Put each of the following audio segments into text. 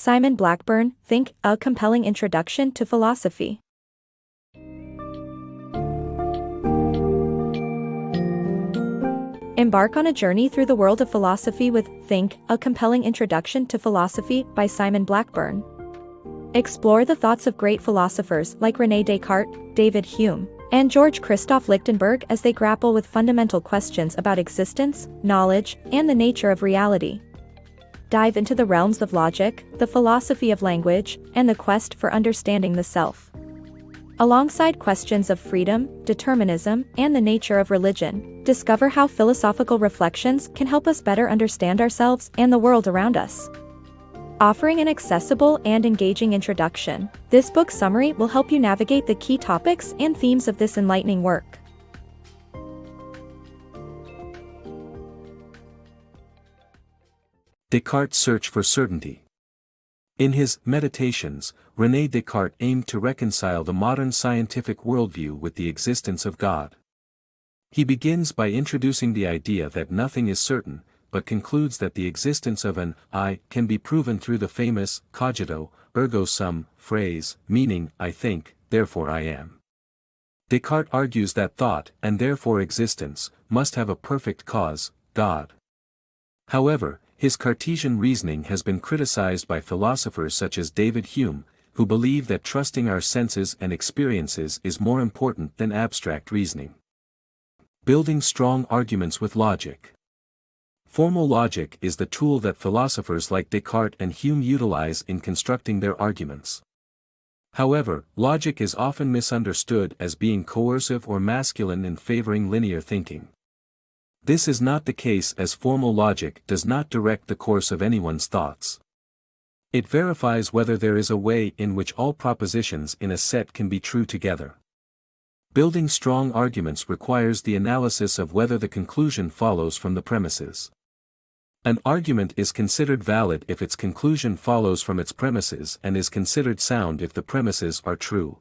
Simon Blackburn, Think, A Compelling Introduction to Philosophy. Embark on a journey through the world of philosophy with Think, A Compelling Introduction to Philosophy by Simon Blackburn. Explore the thoughts of great philosophers like René Descartes, David Hume, and George Christoph Lichtenberg as they grapple with fundamental questions about existence, knowledge, and the nature of reality. Dive into the realms of logic, the philosophy of language, and the quest for understanding the self. Alongside questions of freedom, determinism, and the nature of religion, discover how philosophical reflections can help us better understand ourselves and the world around us. Offering an accessible and engaging introduction, this book summary will help you navigate the key topics and themes of this enlightening work. Descartes' Search for Certainty. In his Meditations, René Descartes aimed to reconcile the modern scientific worldview with the existence of God. He begins by introducing the idea that nothing is certain, but concludes that the existence of an I can be proven through the famous cogito, ergo sum phrase, meaning I think, therefore I am. Descartes argues that thought, and therefore existence, must have a perfect cause, God. However, his Cartesian reasoning has been criticized by philosophers such as David Hume, who believe that trusting our senses and experiences is more important than abstract reasoning. Building strong arguments with logic. Formal logic is the tool that philosophers like Descartes and Hume utilize in constructing their arguments. However, logic is often misunderstood as being coercive or masculine in favoring linear thinking. This is not the case, as formal logic does not direct the course of anyone's thoughts. It verifies whether there is a way in which all propositions in a set can be true together. Building strong arguments requires the analysis of whether the conclusion follows from the premises. An argument is considered valid if its conclusion follows from its premises and is considered sound if the premises are true.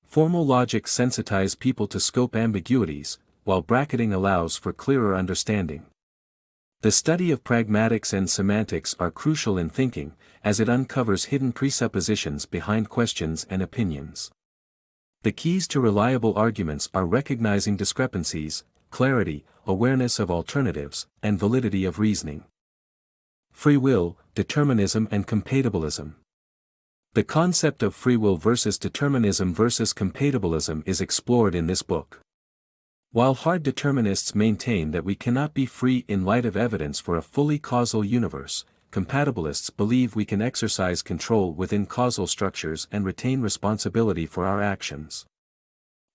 Formal logic sensitizes people to scope ambiguities, while bracketing allows for clearer understanding. The study of pragmatics and semantics are crucial in thinking, as it uncovers hidden presuppositions behind questions and opinions. The keys to reliable arguments are recognizing discrepancies, clarity, awareness of alternatives, and validity of reasoning. Free will, determinism and compatibilism. The concept of free will versus determinism versus compatibilism is explored in this book. While hard determinists maintain that we cannot be free in light of evidence for a fully causal universe, compatibilists believe we can exercise control within causal structures and retain responsibility for our actions.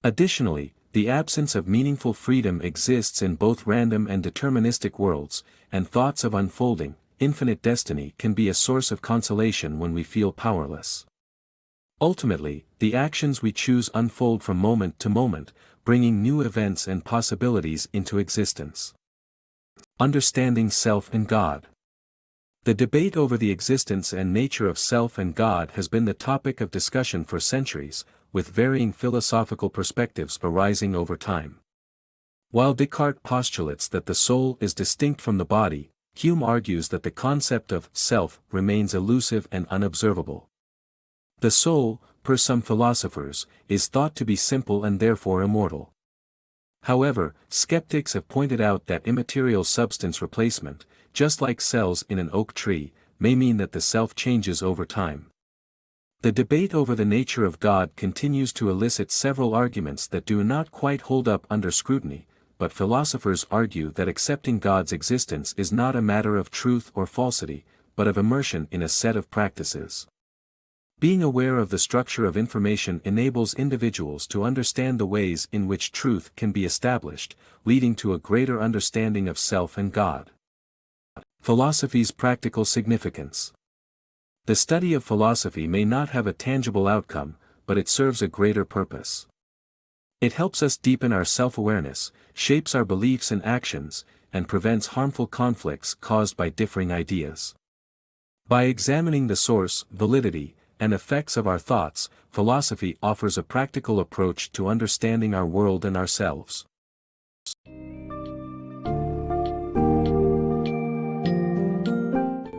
Additionally, the absence of meaningful freedom exists in both random and deterministic worlds, and thoughts of unfolding, infinite destiny can be a source of consolation when we feel powerless. Ultimately, the actions we choose unfold from moment to moment, bringing new events and possibilities into existence. Understanding self and God. The debate over the existence and nature of self and God has been the topic of discussion for centuries, with varying philosophical perspectives arising over time. While Descartes postulates that the soul is distinct from the body, Hume argues that the concept of self remains elusive and unobservable. The soul, per some philosophers, is thought to be simple and therefore immortal. However, skeptics have pointed out that immaterial substance replacement, just like cells in an oak tree, may mean that the self changes over time. The debate over the nature of God continues to elicit several arguments that do not quite hold up under scrutiny, but philosophers argue that accepting God's existence is not a matter of truth or falsity, but of immersion in a set of practices. Being aware of the structure of information enables individuals to understand the ways in which truth can be established, leading to a greater understanding of self and God. Philosophy's practical significance. The study of philosophy may not have a tangible outcome, but it serves a greater purpose. It helps us deepen our self-awareness, shapes our beliefs and actions, and prevents harmful conflicts caused by differing ideas. By examining the source, validity, and effects of our thoughts, philosophy offers a practical approach to understanding our world and ourselves.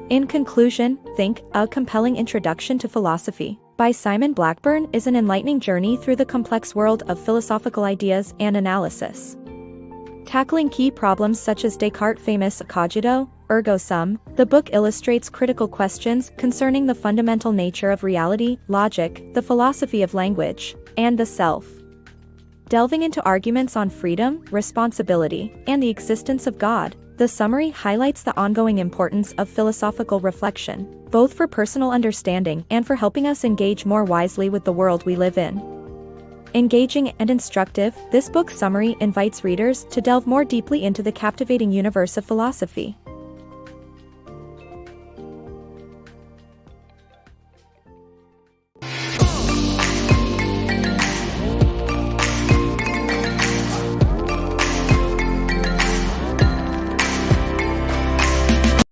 In conclusion, Think, A Compelling Introduction to Philosophy, by Simon Blackburn is an enlightening journey through the complex world of philosophical ideas and analysis. Tackling key problems such as Descartes' famous cogito, ergo sum, the book illustrates critical questions concerning the fundamental nature of reality, logic, the philosophy of language, and the self. Delving into arguments on freedom, responsibility, and the existence of God, the summary highlights the ongoing importance of philosophical reflection, both for personal understanding and for helping us engage more wisely with the world we live in. Engaging and instructive, this book summary invites readers to delve more deeply into the captivating universe of philosophy.